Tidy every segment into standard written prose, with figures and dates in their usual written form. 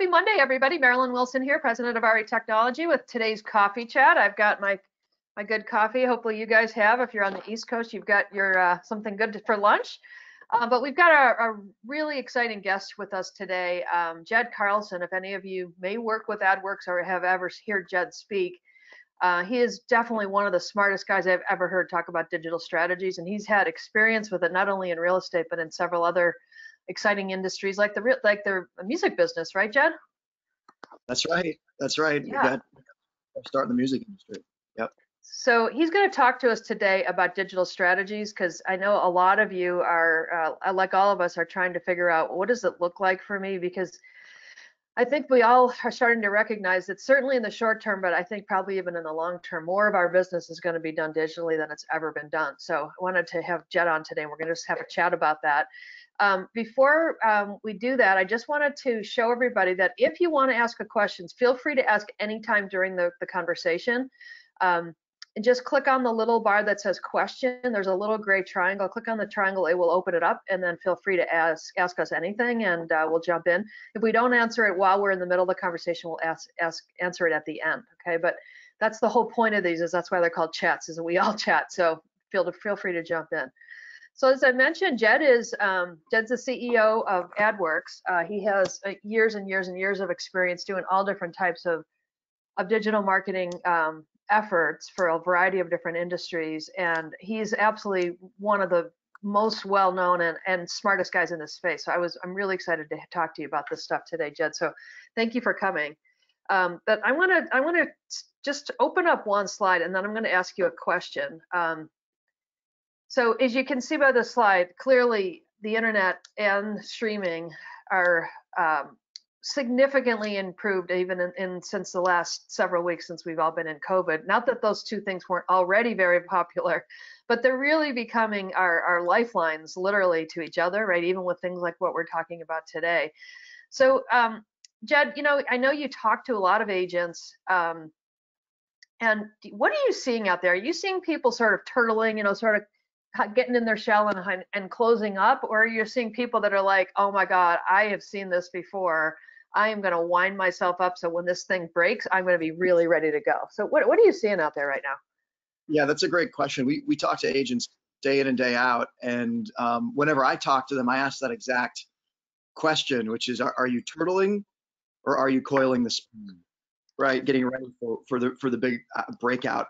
happy Monday, everybody. Marilyn Wilson here, president of RE Technology, with today's coffee chat. I've got my good coffee. Hopefully you guys have. If you're on the East Coast, you've got your something good for lunch. But we've got a really exciting guest with us today, Jed Carlson. If any of you may work with Adwerx or have ever heard Jed speak, he is definitely one of the smartest guys I've ever heard talk about digital strategies, and he's had experience with it not only in real estate but in several other exciting industries like the music business, right, Jed? That's right. That's right. Yeah. We start in the music industry. Yep. So he's going to talk to us today about digital strategies, because I know a lot of you are, like all of us, are trying to figure out what does it look like for me, because I think we all are starting to recognize that certainly in the short term, but I think probably even in the long term, more of our business is going to be done digitally than it's ever been done. So I wanted to have Jed on today. We're going to just have a chat about that. Before we do that, I just wanted to show everybody that if you want to ask a question, feel free to ask anytime during the conversation. And just click on the little bar that says question. There's a little gray triangle. Click on the triangle, it will open it up, and then feel free to ask us anything, and we'll jump in. If we don't answer it while we're in the middle of the conversation, we'll answer it at the end, okay? But that's the whole point of these, is that's why they're called chats, is that we all chat, so feel free to jump in. So as I mentioned, Jed's the CEO of Adwerx. He has years and years and years of experience doing all different types of digital marketing efforts for a variety of different industries, and he's absolutely one of the most well-known and smartest guys in this space. So I'm really excited to talk to you about this stuff today, Jed. So thank you for coming. But I want to just open up one slide, and then I'm going to ask you a question. So as you can see by the slide, clearly the internet and streaming are significantly improved even since the last several weeks, since we've all been in COVID. Not that those two things weren't already very popular, but they're really becoming our lifelines literally to each other, right? Even with things like what we're talking about today. So Jed, I know you talk to a lot of agents, and what are you seeing out there? Are you seeing people sort of turtling, sort of getting in their shell and closing up, or are you seeing people that are like, oh my God, I have seen this before. I am going to wind myself up so when this thing breaks, I'm going to be really ready to go. So what are you seeing out there right now? Yeah, that's a great question. We talk to agents day in and day out, and whenever I talk to them, I ask that exact question, which is, are you turtling or are you coiling the spring? Right, getting ready for the big breakout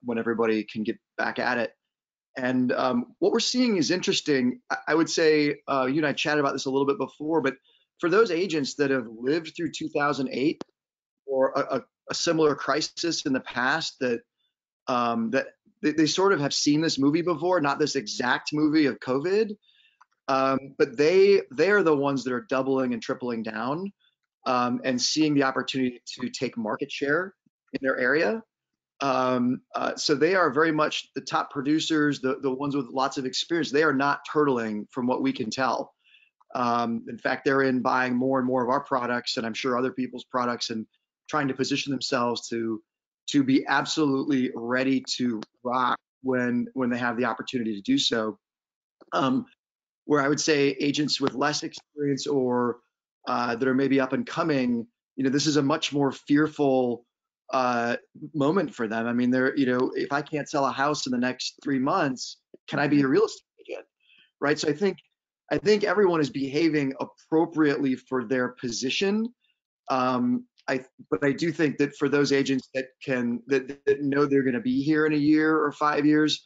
when everybody can get back at it. And what we're seeing is interesting. I would say, you and I chatted about this a little bit before, but for those agents that have lived through 2008 or a similar crisis in the past, that they sort of have seen this movie before, not this exact movie of COVID, but they are the ones that are doubling and tripling down and seeing the opportunity to take market share in their area. So they are very much the top producers, the ones with lots of experience. They are not turtling from what we can tell. In fact, they're in buying more and more of our products, and I'm sure other people's products, and trying to position themselves to be absolutely ready to rock when they have the opportunity to do so. Where I would say agents with less experience or that are maybe up and coming, this is a much more fearful moment for them. I mean, if I can't sell a house in the next 3 months, can I be a real estate agent? Right. So I think everyone is behaving appropriately for their position. But I do think that for those agents that know they're going to be here in a year or 5 years,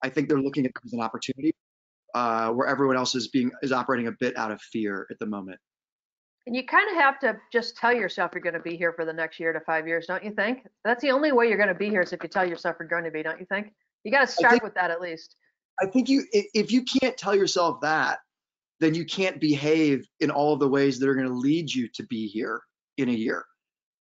I think they're looking at it as an opportunity where everyone else is operating a bit out of fear at the moment. And you kind of have to just tell yourself you're going to be here for the next year to 5 years, don't you think? That's the only way you're going to be here, is if you tell yourself you're going to be, don't you think? You got to start with that at least. I think if you can't tell yourself that, then you can't behave in all of the ways that are going to lead you to be here in a year,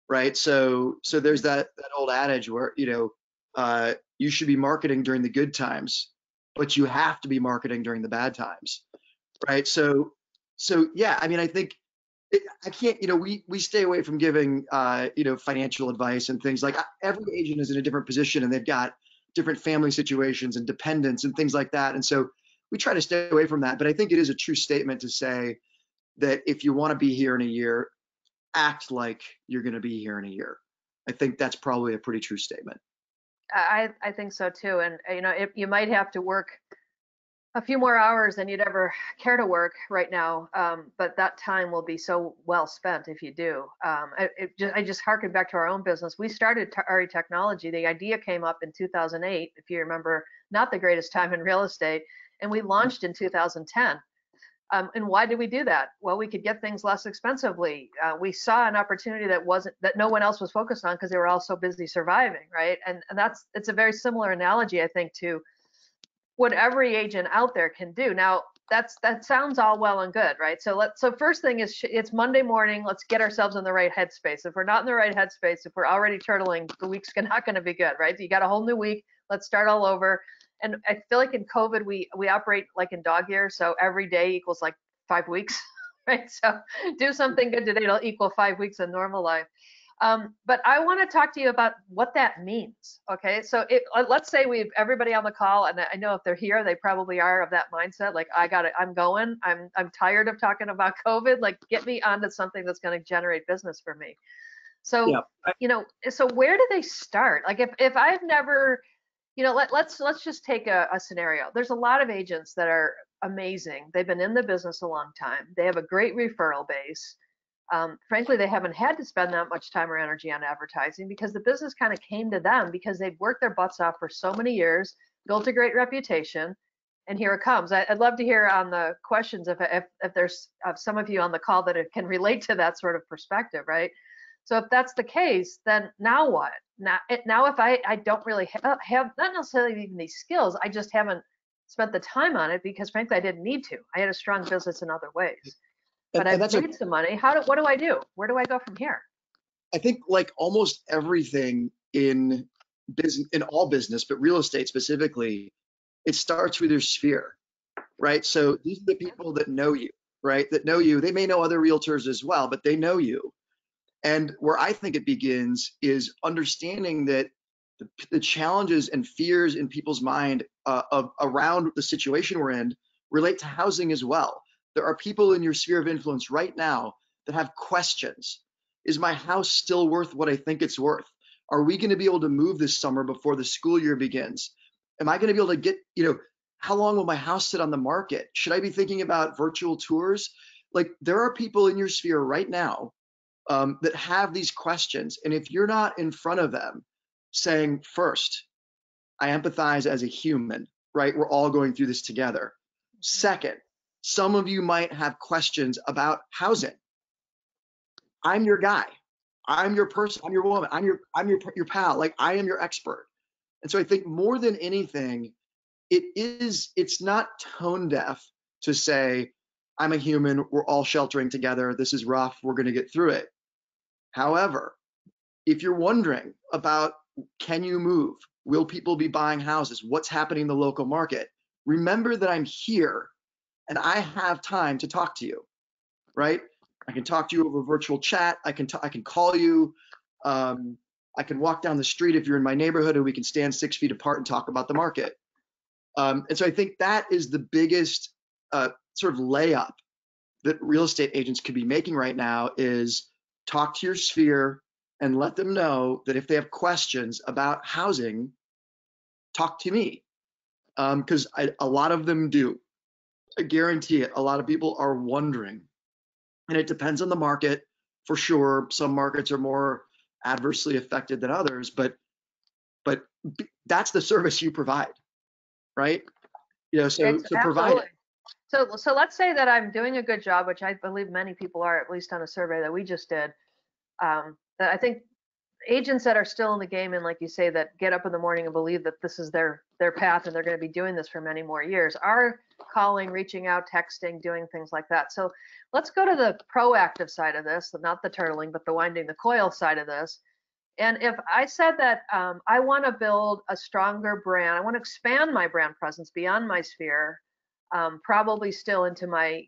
right? So there's that old adage where you should be marketing during the good times, but you have to be marketing during the bad times, right? So yeah, I mean, I think I can't, we stay away from giving financial advice and things. Like, every agent is in a different position, and they've got different family situations and dependents and things like that, and so we try to stay away from that. But I think it is a true statement to say that if you want to be here in a year, act like you're going to be here in a year. I think that's probably a pretty true statement. I think so too. And you might have to work a few more hours than you'd ever care to work right now, but that time will be so well spent if you do. I just harken back to our own business. We started RE Technology. The idea came up in 2008, if you remember, not the greatest time in real estate, and we launched in 2010. And why did we do that? Well, we could get things less expensively. We saw an opportunity that no one else was focused on because they were all so busy surviving, right? And it's a very similar analogy, I think, to what every agent out there can do. Now, that sounds all well and good, right? So first thing is, it's Monday morning. Let's get ourselves in the right headspace. If we're not in the right headspace, if we're already turtling, the week's not going to be good, right? You got a whole new week. Let's start all over. And I feel like in COVID, we operate like in dog years. So every day equals like 5 weeks, right? So do something good today, it'll equal 5 weeks in normal life. But I want to talk to you about what that means. Okay, so let's say we've everybody on the call, and I know if they're here, they probably are of that mindset. Like, I got it, I'm going. I'm tired of talking about COVID. Like, get me onto something that's going to generate business for me. So so where do they start? Like, if I've never, let's just take a scenario. There's a lot of agents that are amazing. They've been in the business a long time. They have a great referral base. Frankly, they haven't had to spend that much time or energy on advertising because the business kind of came to them because they've worked their butts off for so many years, built a great reputation, and here it comes. I'd love to hear on the questions if there's some of you on the call that can relate to that sort of perspective, right? So if that's the case, then now what? Now if I don't really have not necessarily even these skills, I just haven't spent the time on it because frankly I didn't need to. I had a strong business in other ways. But I've made some money. What do I do? Where do I go from here? I think like almost everything in business, in all business, but real estate specifically, it starts with your sphere, right? So these are the people that know you, right? That know you. They may know other realtors as well, but they know you. And where I think it begins is understanding that the challenges and fears in people's mind around the situation we're in relate to housing as well. There are people in your sphere of influence right now that have questions. Is my house still worth what I think it's worth? Are we going to be able to move this summer before the school year begins? Am I going to be able to get, how long will my house sit on the market? Should I be thinking about virtual tours? Like, there are people in your sphere right now that have these questions. And if you're not in front of them saying, first, I empathize as a human, right? We're all going through this together. Second, some of you might have questions about housing. I'm your guy. I'm your person. I'm your woman. I'm your pal. Like, I am your expert. And so I think more than anything, it's not tone deaf to say, I'm a human. We're all sheltering together. This is rough. We're going to get through it. However, if you're wondering about, can you move? Will people be buying houses? What's happening in the local market? Remember that I'm here and I have time to talk to you, right? I can talk to you over virtual chat. I can call you. I can walk down the street if you're in my neighborhood and we can stand 6 feet apart and talk about the market. And so I think that is the biggest sort of layup that real estate agents could be making right now is talk to your sphere and let them know that if they have questions about housing, talk to me. Because a lot of them do. I guarantee it. A lot of people are wondering. And it depends on the market for sure. Some markets are more adversely affected than others, but that's the service you provide, right? So provide it. So let's say that I'm doing a good job, which I believe many people are, at least on a survey that we just did. That I think agents that are still in the game and like you say, that get up in the morning and believe that this is their path and they're going to be doing this for many more years, are calling, reaching out, texting, doing things like that. So let's go to the proactive side of this, not the turtling, but the winding the coil side of this. And if I said that I want to build a stronger brand, I want to expand my brand presence beyond my sphere, probably still into my,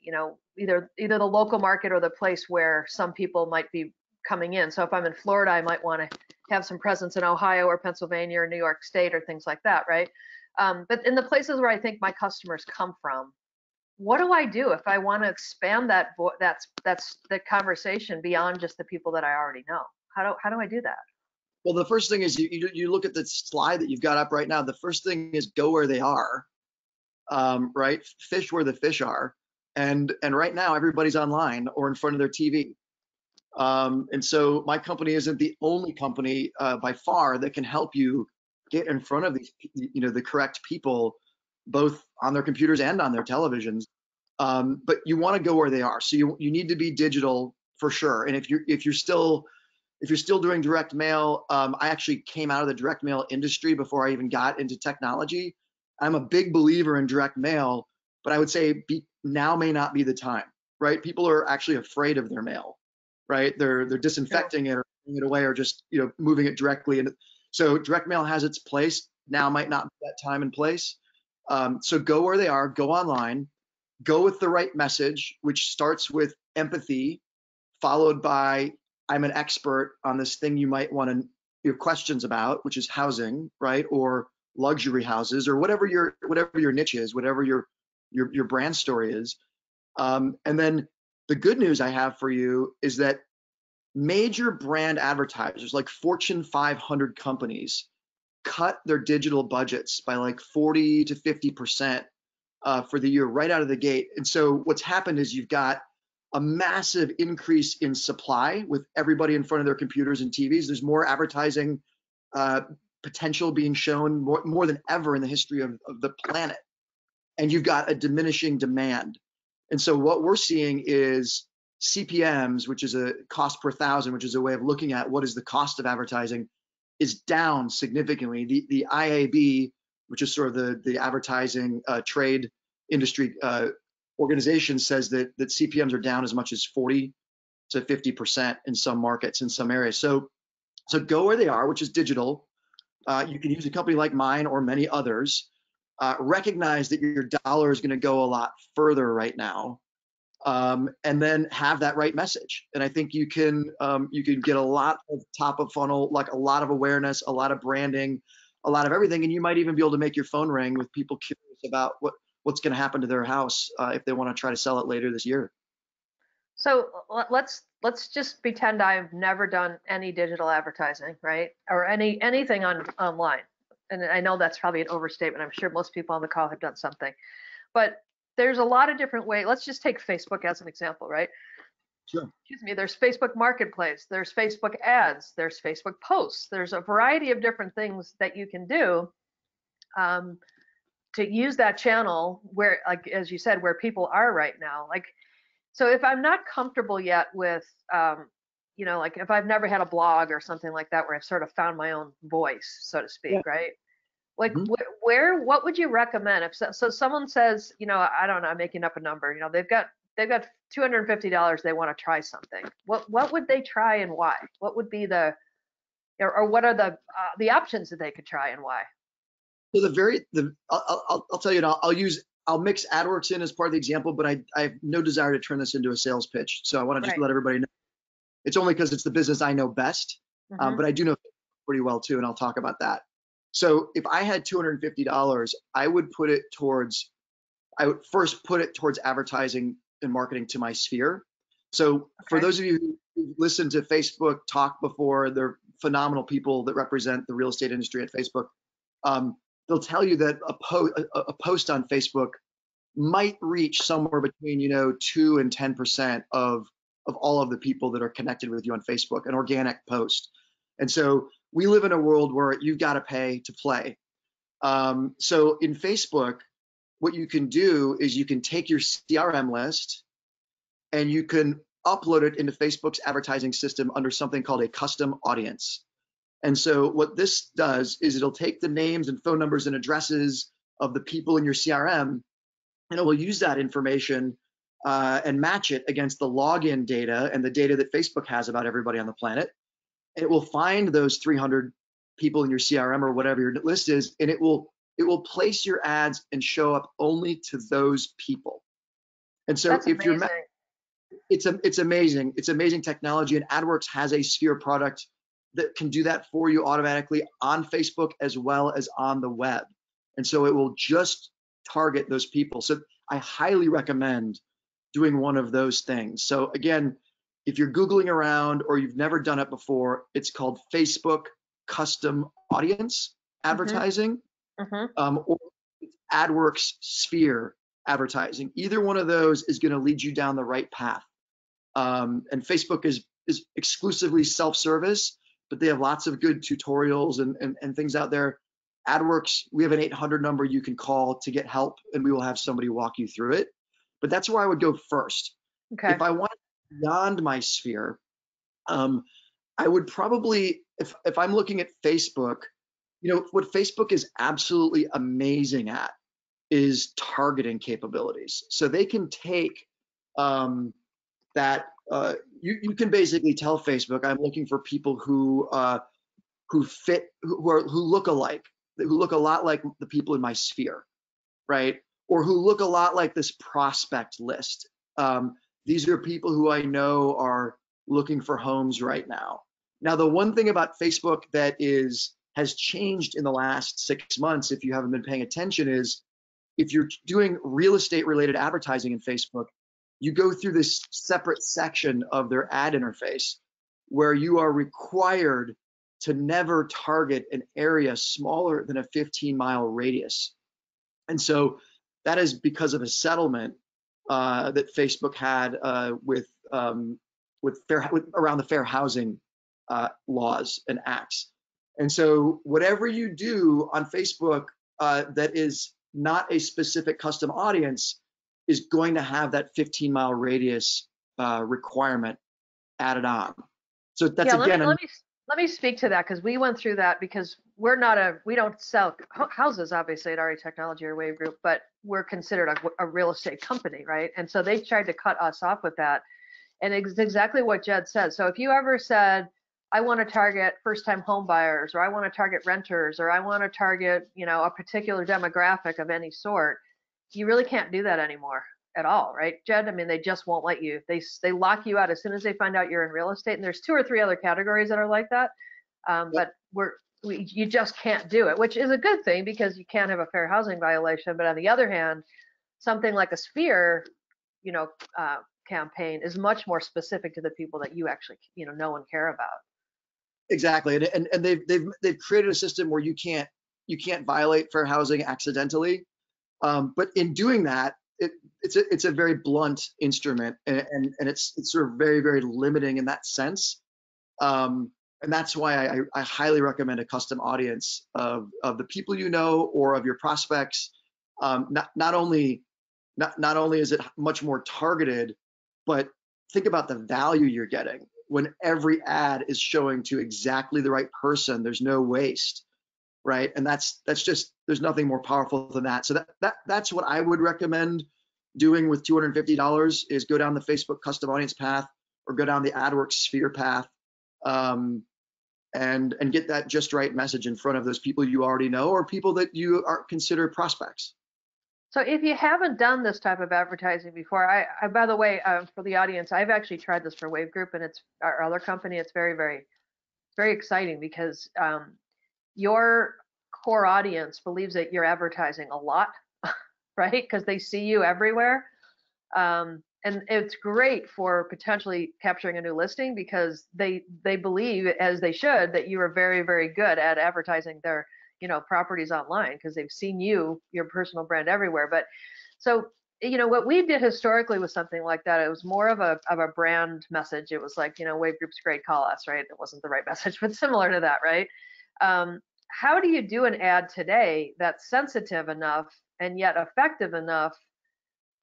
either the local market or the place where some people might be coming in. So if I'm in Florida, I might want to have some presence in Ohio or Pennsylvania or New York State or things like that, right? But in the places where I think my customers come from, what do I do if I want to expand that's the conversation beyond just the people that I already know? How do I do that? Well, the first thing is you look at the slide that you've got up right now. The first thing is go where they are, right? Fish where the fish are. And right now everybody's online or in front of their TV. And so my company isn't the only company by far that can help you get in front of these, the correct people, both on their computers and on their televisions. But you want to go where they are. So you need to be digital for sure. And if you're still doing direct mail, I actually came out of the direct mail industry before I even got into technology. I'm a big believer in direct mail, but I would say now may not be the time, right? People are actually afraid of their mail, right? They're disinfecting it or throwing it away or just moving it directly. And so direct mail has its place. Now might not be that time and place. So go where they are, go online, go with the right message, which starts with empathy, followed by I'm an expert on this thing you might want to have questions about, which is housing, right? Or luxury houses, or whatever your niche is, whatever your brand story is. And then the good news I have for you is that major brand advertisers, like Fortune 500 companies, cut their digital budgets by like 40 to 50% for the year right out of the gate. And so what's happened is you've got a massive increase in supply with everybody in front of their computers and TVs. There's more advertising potential being shown more than ever in the history of the planet. And you've got a diminishing demand. And so what we're seeing is CPMs, which is a cost per thousand, which is a way of looking at what is the cost of advertising, is down significantly. The IAB, which is sort of the advertising trade industry organization, says that CPMs are down as much as 40 to 50% in some markets, in some areas. So go where they are, which is digital. You can use a company like mine or many others. Recognize that your dollar is going to go a lot further right now, and then have that right message. And I think you can get a lot of top of funnel, like a lot of awareness, a lot of branding, a lot of everything, and you might even be able to make your phone ring with people curious about what's going to happen to their house if they want to try to sell it later this year. So let's just pretend I've never done any digital advertising, right? Or anything online. And I know that's probably an overstatement. I'm sure most people on the call have done something. But there's a lot of different ways. Let's just take Facebook as an example, right? Sure. Excuse me. There's Facebook Marketplace. There's Facebook ads. There's Facebook posts. There's a variety of different things that you can do to use that channel where, like as you said, where people are right now. Like, so if I'm not comfortable yet with, like if I've never had a blog or something like that where I've sort of found my own voice, so to speak, Yeah. right? Like Mm-hmm. what would you recommend if so someone says, I don't know, I'm making up a number, they've got $250 they want to try something. What would they try and why? What would be or what are the options that they could try and why? So I'll tell you, I'll mix Adwerx in as part of the example, but I have no desire to turn this into a sales pitch. So I want to just Right. let everybody know. It's only because it's the business I know best, Mm-hmm. but I do know pretty well too, and I'll talk about that. So if I had $250, I would first put it towards advertising and marketing to my sphere. So for those of you who listened to Facebook talk before, they're phenomenal people that represent the real estate industry at Facebook. They'll tell you that a post on Facebook might reach somewhere between 2 and 10% of all of the people that are connected with you on Facebook, an organic post. And so we live in a world where you've got to pay to play. So in Facebook, what you can do is you can take your CRM list and you can upload it into Facebook's advertising system under something called a custom audience. And so what this does is it'll take the names and phone numbers and addresses of the people in your CRM, and it will use that information and match it against the login data and the data that Facebook has about everybody on the planet. And it will find those 300 people in your CRM or whatever your list is, and it will place your ads and show up only to those people. And so That's if you're, amazing. it's amazing. It's amazing technology, and Adwerx has a Sphere product that can do that for you automatically on Facebook as well as on the web. And so it will just target those people. So I highly recommend doing one of those things. So again, if you're Googling around or you've never done it before, it's called Facebook custom audience advertising, or Adwerx sphere advertising. Either one of those is going to lead you down the right path. And Facebook is exclusively self-service, but they have lots of good tutorials and things out there. Adwerx, we have an 800 number you can call to get help, and we will have somebody walk you through it. But that's where I would go first. Okay. If I want beyond my sphere, I would probably, if I'm looking at Facebook, what Facebook is absolutely amazing at is targeting capabilities. So they can take that. You can basically tell Facebook, I'm looking for people who look alike, who look a lot like the people in my sphere, right? Or who look a lot like this prospect list. These are people who I know are looking for homes right now. Now, the one thing about Facebook that has changed in the last 6 months, if you haven't been paying attention, is if you're doing real estate related advertising in Facebook, you go through this separate section of their ad interface where you are required to never target an area smaller than a 15-mile radius. And so that is because of a settlement that Facebook had around the fair housing laws and acts. And so whatever you do on Facebook that is not a specific custom audience is going to have that 15-mile radius requirement added on. So that's let me speak to that, because we went through that, because we don't sell houses obviously at RE Technology or Wave Group, but we're considered a real estate company, right? And so they tried to cut us off with that. And it's exactly what Jed said. So if you ever said, I want to target first-time home buyers, or I want to target renters, or I want to target, a particular demographic of any sort, you really can't do that anymore at all, right, Jed? I mean, they just won't let you. They lock you out as soon as they find out you're in real estate. And there's 2 or 3 other categories that are like that. But you just can't do it, which is a good thing, because you can't have a fair housing violation. But on the other hand, something like a sphere, campaign is much more specific to the people that you actually, know and care about. Exactly, and they've created a system where you can't violate fair housing accidentally, but in doing that, it's a very blunt instrument, and it's sort of very, very limiting in that sense, and that's why I highly recommend a custom audience of the people or of your prospects. Not only is it much more targeted, but think about the value you're getting when every ad is showing to exactly the right person. There's no waste, right? And that's just, there's nothing more powerful than that. So that's what I would recommend doing with $250, is go down the Facebook custom audience path, or go down the Adwerx sphere path, and get that just right message in front of those people you already know, or people that you are consider prospects. So if you haven't done this type of advertising before, I by the way, for the audience, I've actually tried this for Wave Group, and it's our other company. It's very, very, very exciting, because your core audience believes that you're advertising a lot, right? Because they see you everywhere. And it's great for potentially capturing a new listing, because they believe, as they should, that you are very, very good at advertising their properties online, because they've seen your personal brand everywhere. But so, what we did historically was something like that. It was more of a brand message. It was like, Wave Group's great, call us, right? It wasn't the right message, but similar to that, right? How do you do an ad today that's sensitive enough and yet effective enough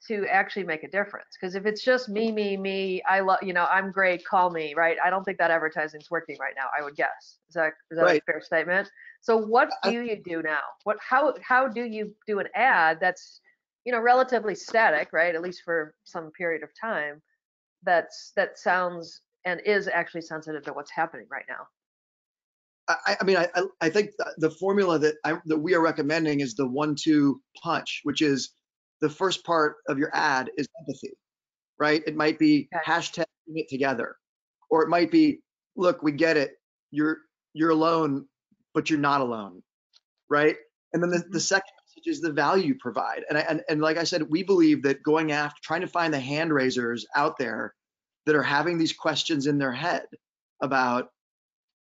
to actually make a difference? Because if it's just me, I love, I'm great, call me, right? I don't think that advertising's working right now, I would guess. Is that right? A fair statement? So what do you do now? How do you do an ad that's, relatively static, right? At least for some period of time, that sounds and is actually sensitive to what's happening right now? I think the formula that we are recommending is the 1-2 punch, which is the first part of your ad is empathy, right? It might be hashtag it together, or it might be, look, we get it, you're alone, but you're not alone, right? And then the second message is the value you provide. And like I said, we believe that going after, trying to find the hand raisers out there that are having these questions in their head about,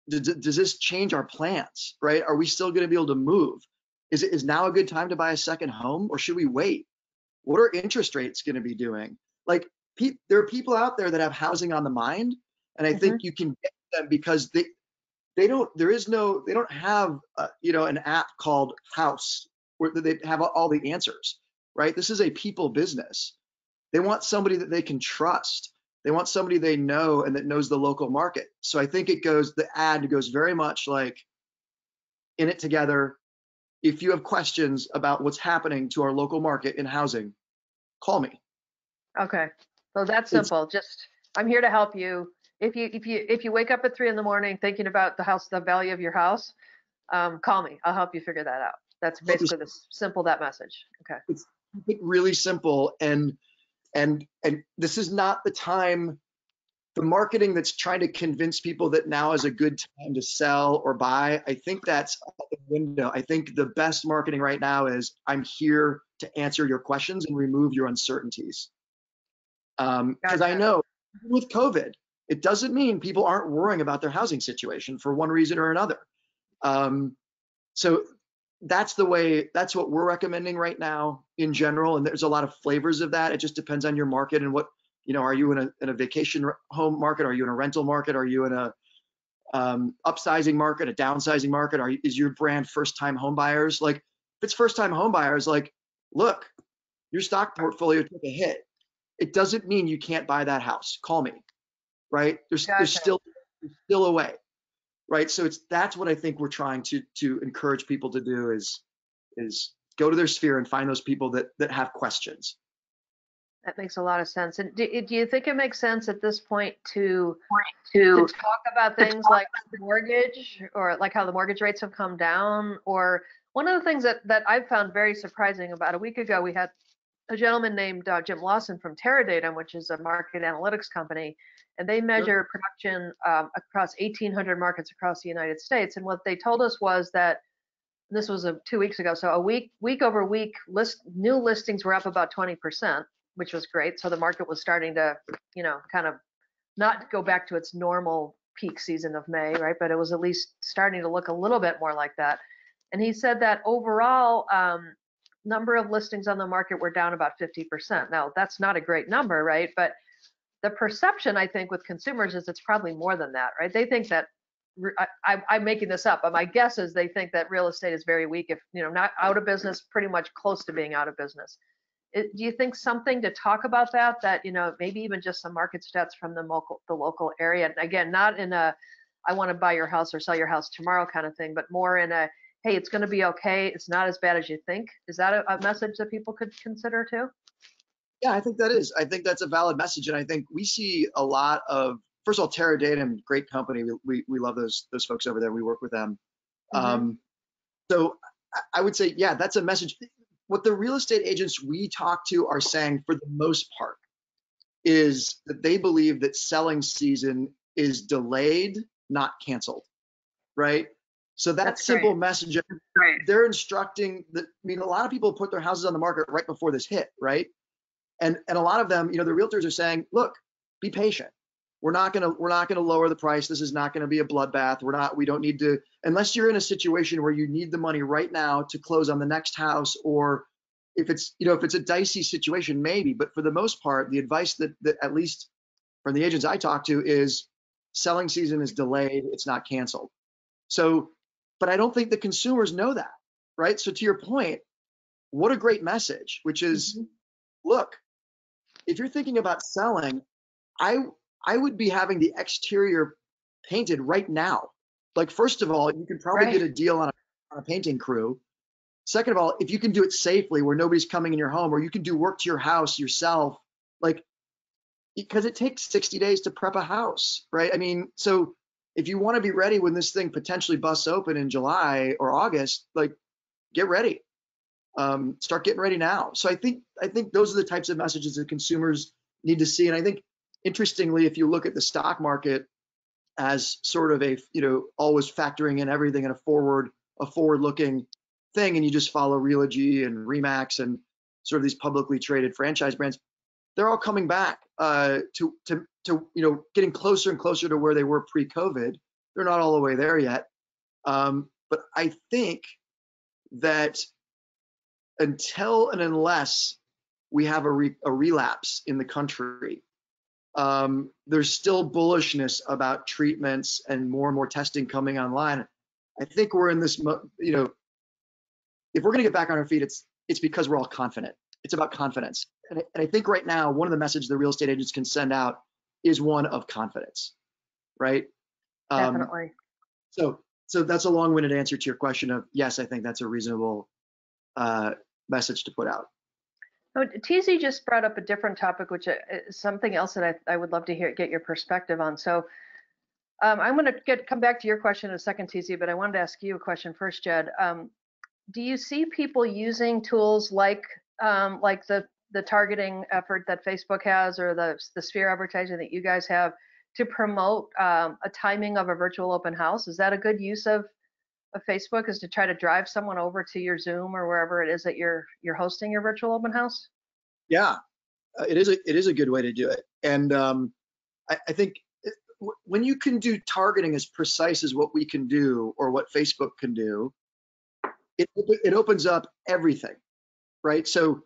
does this change our plans, right? Are we still going to be able to move? Is now a good time to buy a second home, or should we wait? What are interest rates going to be doing? Like, there are people out there that have housing on the mind, and I think you can get them because they don't have an app called House where they have all the answers, right? This is a people business. They want somebody that they can trust. They want somebody they know and that knows the local market. So I think the ad goes very much like in it together. If you have questions about what's happening to our local market in housing, call me. Okay, so that's simple. Just, I'm here to help you. If you wake up at 3 in the morning thinking about the value of your house, call me. I'll help you figure that out. That's basically that message. Okay. It's really simple, and this is not the time. The marketing that's trying to convince people that now is a good time to sell or buy, I think that's out the window. I think the best marketing right now is, I'm here to answer your questions and remove your uncertainties. Because I know with COVID, it doesn't mean people aren't worrying about their housing situation for one reason or another. So that's what we're recommending right now in general. And there's a lot of flavors of that. It just depends on your market and what, are you in a vacation home market? Are you in a rental market? Are you in a upsizing market, a downsizing market? Is your brand first-time home buyers? Like, if it's first-time home buyers, like, look, your stock portfolio took a hit. It doesn't mean you can't buy that house. Call me, right? There's still a way, right? So that's what I think we're trying to encourage people to do is go to their sphere and find those people that have questions. That makes a lot of sense. And do you think it makes sense at this point to talk about things like mortgage, or like how the mortgage rates have come down? Or one of the things that I've found very surprising, about a week ago, we had a gentleman named Jim Lawson from Terradatum, which is a market analytics company, and they measure production across 1,800 markets across the United States. And what they told us was that, this was 2 weeks ago, so week over week, new listings were up about 20%, which was great. So the market was starting to, kind of not go back to its normal peak season of May, right? But it was at least starting to look a little bit more like that. And he said that overall, number of listings on the market were down about 50%. Now, that's not a great number, right? But the perception, I think, with consumers is it's probably more than that, right? They think that, I'm making this up, but my guess is they think that real estate is very weak, if, not out of business, pretty much close to being out of business. Do you think something to talk about that, maybe even just some market stats from the local area? And again, not in a, I want to buy your house or sell your house tomorrow kind of thing, but more in a, hey, it's going to be okay, it's not as bad as you think. Is that a message that people could consider too? Yeah, I think that's a valid message. And I think we see a lot of, first of all, Terradatum, great company. We love those folks over there. We work with them. So I would say, yeah, that's a message. What the real estate agents we talk to are saying, for the most part, is that they believe that selling season is delayed, not canceled, right? So that's simple message. They're instructing that, a lot of people put their houses on the market right before this hit, right? And a lot of them, the realtors are saying, look, be patient. We're not gonna lower the price. This is not gonna be a bloodbath. We don't need to, unless you're in a situation where you need the money right now to close on the next house, or if it's a dicey situation, maybe. But for the most part, the advice that at least from the agents I talk to is selling season is delayed, it's not canceled. So, but I don't think the consumers know that, right? So to your point, what a great message, which is, look, if you're thinking about selling, I would be having the exterior painted right now. Like, first of all, you can probably get a deal on a painting crew. Second of all, if you can do it safely where nobody's coming in your home, or you can do work to your house yourself, like, because it takes 60 days to prep a house, right? So if you want to be ready when this thing potentially busts open in July or August, like, get ready. Start getting ready now. So I think those are the types of messages that consumers need to see. And I think, interestingly, if you look at the stock market as sort of a, always factoring in everything in a forward-looking thing and you just follow Realogy and Remax and sort of these publicly traded franchise brands, they're all coming back to getting closer and closer to where they were pre-COVID. They're not all the way there yet, but I think that until and unless we have a relapse in the country, there's still bullishness about treatments and more testing coming online. I think we're in this, if we're going to get back on our feet, it's because we're all confident. It's about confidence. And I think right now, one of the messages the real estate agents can send out is one of confidence, right? Definitely. So that's a long-winded answer to your question of, yes, I think that's a reasonable message to put out. Oh, TZ just brought up a different topic, which is something else that I would love to get your perspective on. So I'm going to come back to your question in a second, TZ, but I wanted to ask you a question first, Jed. Do you see people using tools like the targeting effort that Facebook has, or the sphere advertising that you guys have, to promote a timing of a virtual open house? Is that a good use of Facebook, is to try to drive someone over to your Zoom or wherever it is that you're hosting your virtual open house? Yeah, it is a good way to do it. And I think when you can do targeting as precise as what we can do or what Facebook can do, it opens up everything, right? So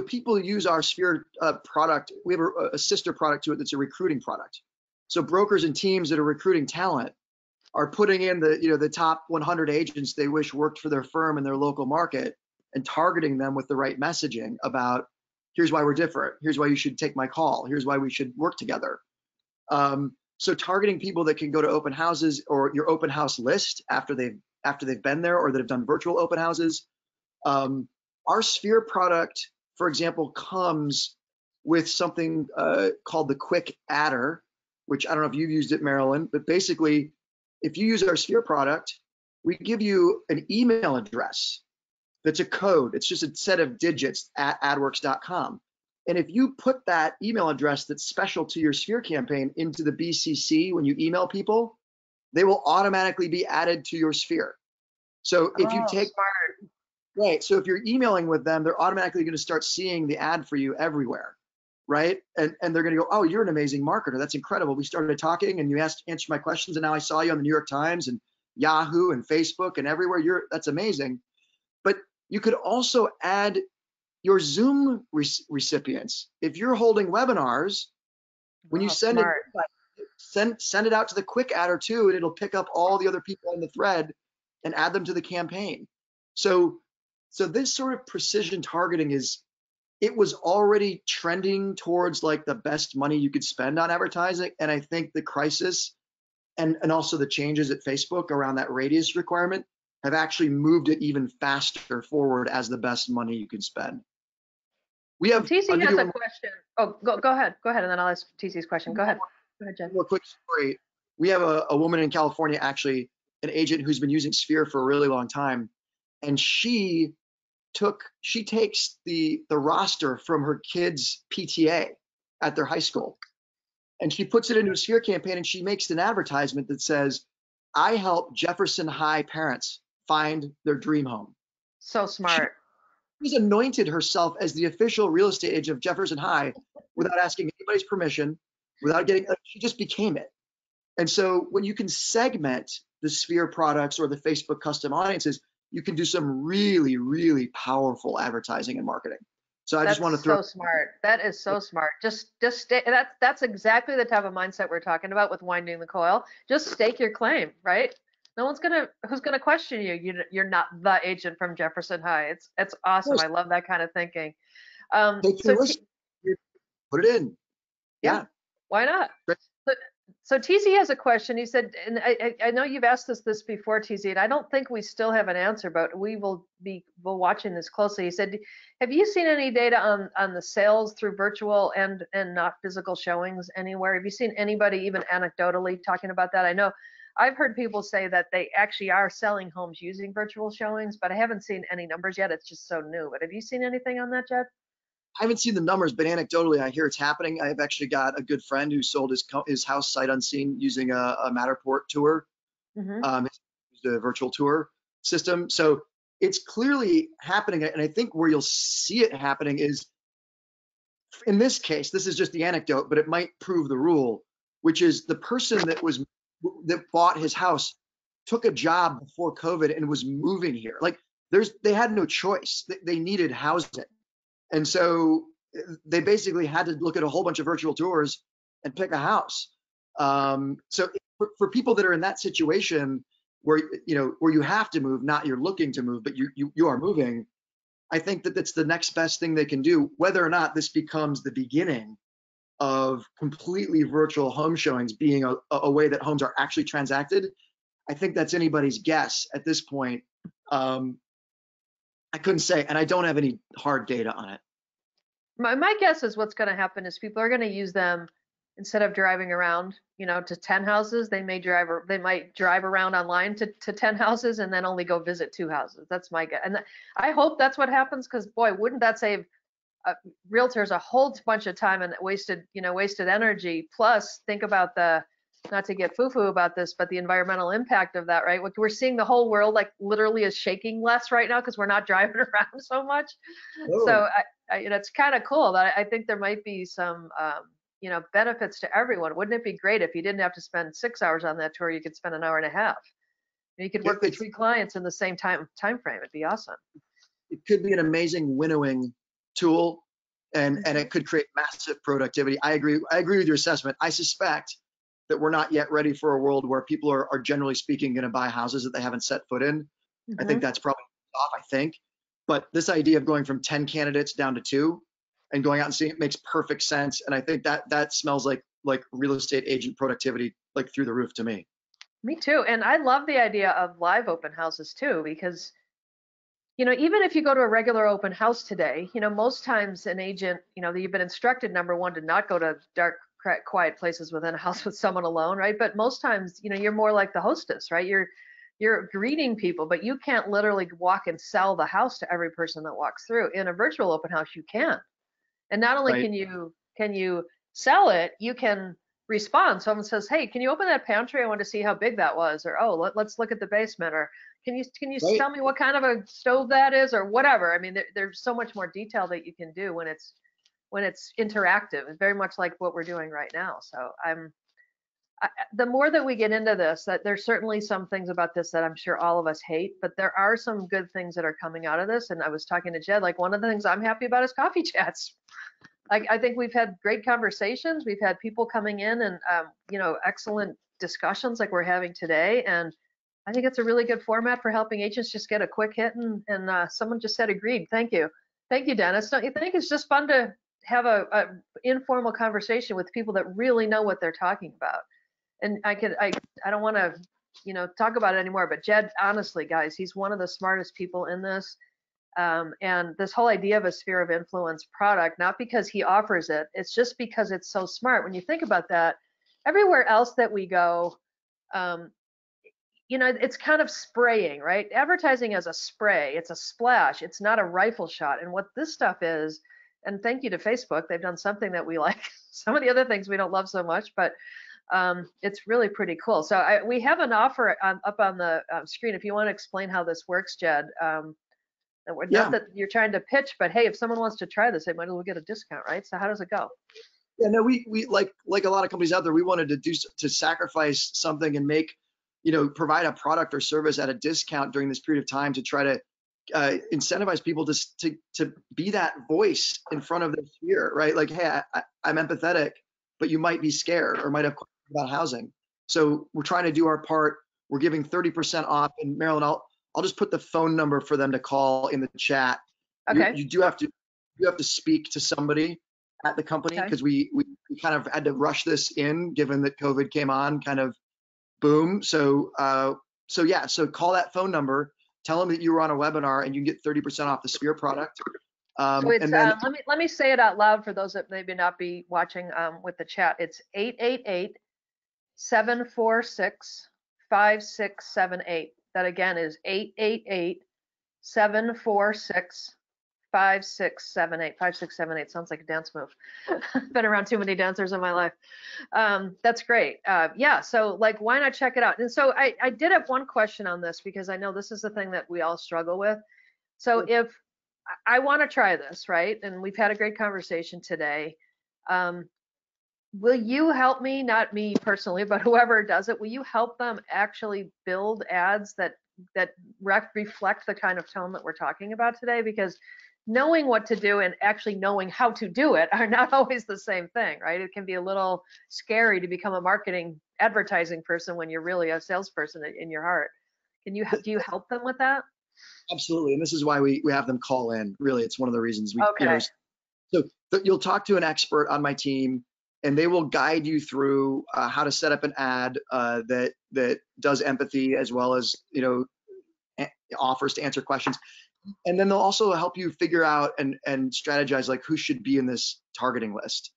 people use our Sphere product. We have a sister product to it that's a recruiting product. So brokers and teams that are recruiting talent are putting in the top 100 agents they wish worked for their firm in their local market and targeting them with the right messaging about, here's why we're different, here's why you should take my call, here's why we should work together. So targeting people that can go to open houses or your open house list after they've been there or that have done virtual open houses. Our Sphere product, for example, comes with something called the Quick Adder, which I don't know if you've used it, Marilyn, but basically, if you use our Sphere product, we give you an email address that's a code. It's just a set of digits at adwerx.com. And if you put that email address that's special to your Sphere campaign into the BCC when you email people, they will automatically be added to your Sphere. So if you take, smart. Right, so if you're emailing with them, they're automatically going to start seeing the ad for you everywhere, right? And they're going to go, oh, you're an amazing marketer. That's incredible. We started talking and you answered my questions, and now I saw you on the New York Times and Yahoo and Facebook and everywhere. That's amazing. But you could also add your Zoom recipients. If you're holding webinars, when you send it out to the Quick Adder too, and it'll pick up all the other people on the thread and add them to the campaign. So this sort of precision targeting it was already trending towards like the best money you could spend on advertising. And I think the crisis and also the changes at Facebook around that radius requirement have actually moved it even faster forward as the best money you can spend. We have TC has a question. Oh, go ahead, and then I'll ask TC's question. Go ahead, Jen. Real quick story. We have a woman in California, actually, an agent who's been using Sphere for a really long time, and she takes the roster from her kids' PTA at their high school, and she puts it into a Sphere campaign, and she makes an advertisement that says, I help Jefferson High parents find their dream home. So smart. She's anointed herself as the official real estate agent of Jefferson High without asking anybody's permission, she just became it. And so when you can segment the Sphere products or the Facebook custom audiences, you can do some really, really powerful advertising and marketing. So I just want to throw. That's so smart. That is so smart. Just stay. That's exactly the type of mindset we're talking about with winding the coil. Just stake your claim, right? No one's who's gonna question you. You're not the agent from Jefferson High. It's awesome. I love that kind of thinking. Put it in. Yeah. Why not? So TZ has a question. He said, and I know you've asked us this before, TZ, and I don't think we still have an answer, but we will be watching this closely. He said, have you seen any data on the sales through virtual and not physical showings anywhere? Have you seen anybody even anecdotally talking about that? I know I've heard people say that they actually are selling homes using virtual showings, but I haven't seen any numbers yet. It's just so new. But have you seen anything on that, Jed? I haven't seen the numbers, but anecdotally, I hear it's happening. I've actually got a good friend who sold his house sight unseen using a Matterport tour, the virtual tour system. So it's clearly happening. And I think where you'll see it happening is, in this case, this is just the anecdote, but it might prove the rule, which is the person that bought his house took a job before COVID and was moving here. Like they had no choice. They needed housing. And so they basically had to look at a whole bunch of virtual tours and pick a house. So for people that are in that situation where, where you have to move, not you're looking to move, but you are moving, I think that that's the next best thing they can do, whether or not this becomes the beginning of completely virtual home showings being a way that homes are actually transacted. I think that's anybody's guess at this point. I couldn't say, and I don't have any hard data on it. My guess is what's going to happen is people are going to use them instead of driving around, to 10 houses. They might drive around online to 10 houses and then only go visit 2 houses. That's my guess. And I hope that's what happens, because boy, wouldn't that save realtors a whole bunch of time and wasted energy. Plus, think about not to get foo-foo about this, but the environmental impact of that, right? We're seeing the whole world like literally is shaking less right now because we're not driving around so much. Oh. So it's kind of cool that I think there might be some benefits to everyone. Wouldn't it be great if you didn't have to spend 6 hours on that tour? You could spend an hour and a half. You could work with 3 clients in the same time frame. It'd be awesome. It could be an amazing winnowing tool, and it could create massive productivity. I agree with your assessment. I suspect that we're not yet ready for a world where people are generally speaking going to buy houses that they haven't set foot in. I think that's probably off, I think. But this idea of going from 10 candidates down to 2 and going out and seeing it makes perfect sense. And I think that smells like real estate agent productivity, like through the roof to me. Me too. And I love the idea of live open houses too, because even if you go to a regular open house today, most times an agent, you've been instructed, number one, to not go to dark, quiet places within a house with someone alone, right? But most times, you're more like the hostess, right? You're greeting people, but you can't literally walk and sell the house to every person that walks through. In a virtual open house, you can. And not only can you sell it, you can respond. Someone says, "Hey, can you open that pantry? I want to see how big that was." Or, "Oh, let's look at the basement." Or, "Can you tell me what kind of a stove that is?" Or whatever. I mean, there's so much more detail that you can do when it's interactive. It's very much like what we're doing right now. So the more that we get into this, that there's certainly some things about this that I'm sure all of us hate, but there are some good things that are coming out of this. And I was talking to Jed, like one of the things I'm happy about is coffee chats. I think we've had great conversations. We've had people coming in and, excellent discussions like we're having today. And I think it's a really good format for helping agents just get a quick hit. And someone just said agreed. Thank you. Thank you, Dennis. Don't you think it's just fun to have a informal conversation with people that really know what they're talking about? And I don't want to, talk about it anymore, but Jed, honestly, guys, he's one of the smartest people in this. And this whole idea of a sphere of influence product, not because he offers it, it's just because it's so smart. When you think about that, everywhere else that we go, it's kind of spraying, right? Advertising as a spray, it's a splash, it's not a rifle shot. And what this stuff is, and thank you to Facebook, they've done something that we like. Some of the other things we don't love so much, but it's really pretty cool. So we have an offer up on the screen if you want to explain how this works, Jed. Not that you're trying to pitch, but hey, if someone wants to try this, they might as well get a discount, right? So how does it go? Yeah, no, we like a lot of companies out there, we wanted to sacrifice something and make, provide a product or service at a discount during this period of time to try to incentivize people to be that voice in front of their sphere, right? Like, hey, I'm empathetic, but you might be scared or might have questions about housing. So we're trying to do our part. We're giving 30% off. And Marilyn, I'll just put the phone number for them to call in the chat. Okay. You do have to speak to somebody at the company, because we kind of had to rush this in, given that COVID came on, kind of boom. So call that phone number. Tell them that you were on a webinar, and you can get 30% off the Sphere product. So it's, and then, let me say it out loud for those that maybe not be watching with the chat. It's 888-746-5678. That again is 888-746-5678. 5678. 5678 sounds like a dance move. Been around too many dancers in my life. That's great. Yeah, so like, why not check it out? And so I did have one question on this because I know this is the thing that we all struggle with. So if I want to try this, right? And we've had a great conversation today. Will you help me, not me personally, but whoever does it, will you help them actually build ads that reflect the kind of tone that we're talking about today? Because knowing what to do and actually knowing how to do it are not always the same thing, right? It can be a little scary to become a marketing advertising person when you're really a salesperson in your heart. Do you help them with that? Absolutely. And this is why we have them call in. Really, it's one of the reasons we, Okay. So you'll talk to an expert on my team, and they will guide you through how to set up an ad that does empathy as well as offers to answer questions, and then they'll also help you figure out and strategize like who should be in this targeting list,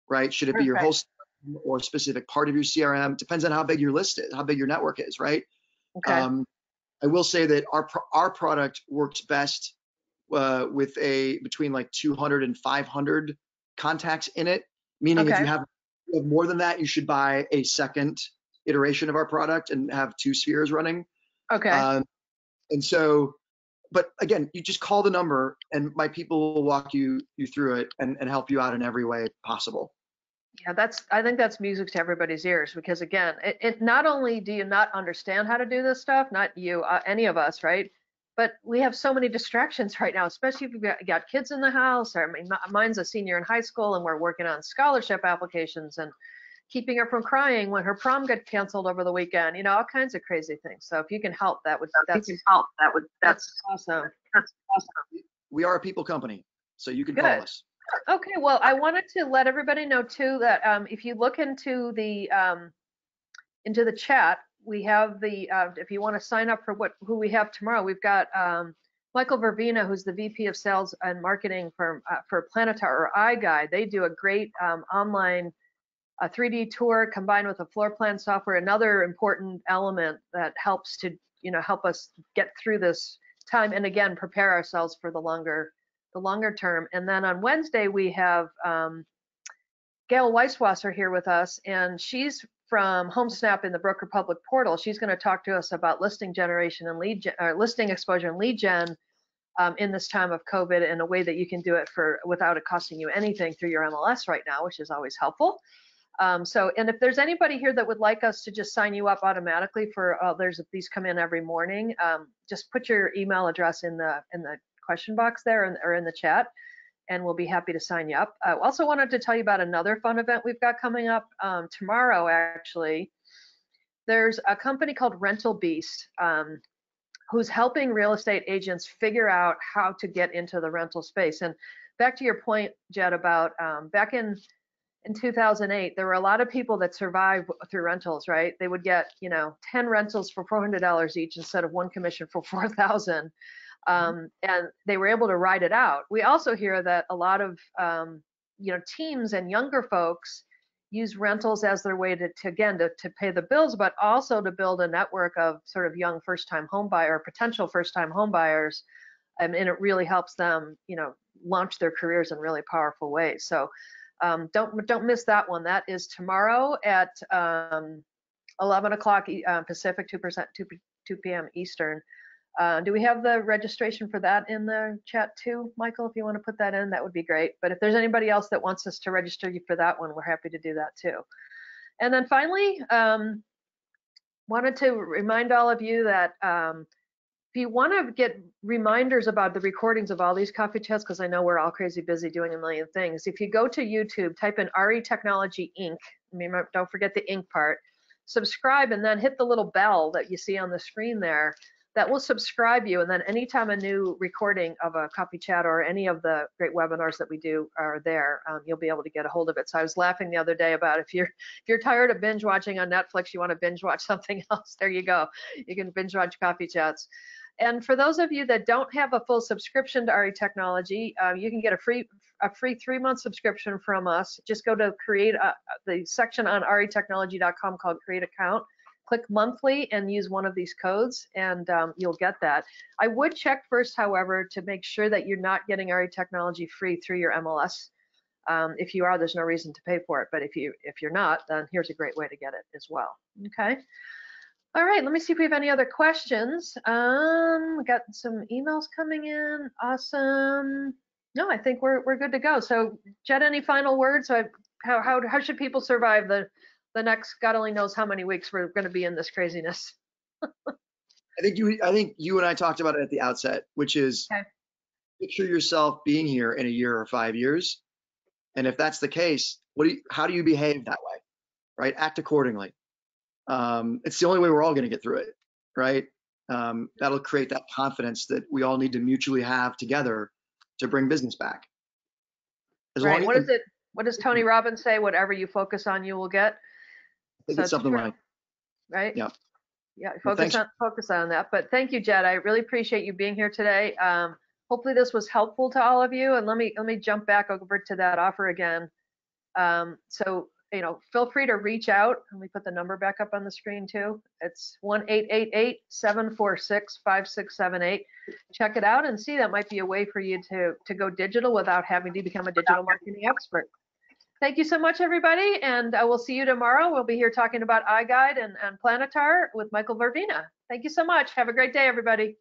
right? Should it be your whole CRM or a specific part of your CRM? Depends on how big your list is, how big your network is, right? Okay. I will say that our product works best with between like 200 and 500 contacts in it, meaning if you have more than that, you should buy a second iteration of our product and have 2 spheres running. Okay. And so, but again, you just call the number and my people will walk you through it and help you out in every way possible. Yeah, I think that's music to everybody's ears, because again, it not only do you not understand how to do this stuff, not you, any of us, right? But we have so many distractions right now, especially if you've got kids in the house. Or, I mean, mine's a senior in high school and we're working on scholarship applications and keeping her from crying when her prom got canceled over the weekend, all kinds of crazy things. So if you can help, that's awesome. That's awesome. We are a people company, so you can Good. call us. Okay, well, I wanted to let everybody know too that if you look into the chat, we have the if you want to sign up for who we have tomorrow, we've got Michael Verbena, who's the VP of Sales and Marketing for Planetar or iGuide. They do a great online 3D tour combined with a floor plan software. Another important element that helps to help us get through this time and again prepare ourselves for the longer term. And then on Wednesday we have Gail Weisswasser here with us, and she's from HomeSnap in the Broker Public portal. She's going to talk to us about listing generation and listing exposure and lead gen in this time of COVID in a way that you can do it without it costing you anything through your MLS right now, which is always helpful. And if there's anybody here that would like us to just sign you up automatically for, these come in every morning, just put your email address in the question box there or in the chat, and we'll be happy to sign you up. I also wanted to tell you about another fun event we've got coming up tomorrow, actually. There's a company called Rental Beast who's helping real estate agents figure out how to get into the rental space. And back to your point, Jed, about back in 2008, there were a lot of people that survived through rentals, right? They would get, 10 rentals for $400 each instead of one commission for $4,000. And they were able to ride it out. We also hear that a lot of, teams and younger folks use rentals as their way to pay the bills, but also to build a network of sort of young first-time home buyer, potential first-time home buyers. And it really helps them, launch their careers in really powerful ways. So don't miss that one. That is tomorrow at 11 o'clock Pacific, 2 p.m. Eastern. Do we have the registration for that in the chat too, Michael? If you want to put that in, that would be great. But if there's anybody else that wants us to register you for that one, we're happy to do that too. And then finally, wanted to remind all of you that if you want to get reminders about the recordings of all these coffee chats, because I know we're all crazy busy doing a million things, if you go to YouTube, type in RE Technology Inc. Don't forget the Inc. part. Subscribe and then hit the little bell that you see on the screen there. That will subscribe you, and then anytime a new recording of a coffee chat or any of the great webinars that we do are there, you'll be able to get a hold of it. So I was laughing the other day about if you're tired of binge watching on Netflix, you want to binge watch something else, there you go. You can binge watch coffee chats. And for those of you that don't have a full subscription to RE Technology, you can get a free 3-month subscription from us. Just go to the section on retechnology.com called Create Account. click monthly and use one of these codes, and you'll get that. I would check first, however, to make sure that you're not getting RE Technology free through your MLS. If you are, there's no reason to pay for it, but if you're not, then here's a great way to get it as well. Okay. All right, let me see if we have any other questions. We got some emails coming in. Awesome. No, I think we're good to go. So, Jed, any final words? How should people survive the next God only knows how many weeks we're going to be in this craziness? I think you and I talked about it at the outset, which is Okay. picture yourself being here in a year or 5 years, and if that's the case, how do you behave that way, right? Act accordingly. It's the only way we're all going to get through it, right? That'll create that confidence that we all need to mutually have together to bring business back. Right. What does Tony Robbins say? Whatever you focus on, you will get. I think it's something like, right? Yeah. Yeah. Focus on that. But thank you, Jed. I really appreciate you being here today. Hopefully this was helpful to all of you. And let me jump back over to that offer again. So, feel free to reach out. Let me put the number back up on the screen too. It's 1-888-746-5678. Check it out and see. That might be a way for you to go digital without having to become a digital marketing expert. Thank you so much, everybody, and I will see you tomorrow. We'll be here talking about iGuide and Planetar with Michael Vervina. Thank you so much. Have a great day, everybody.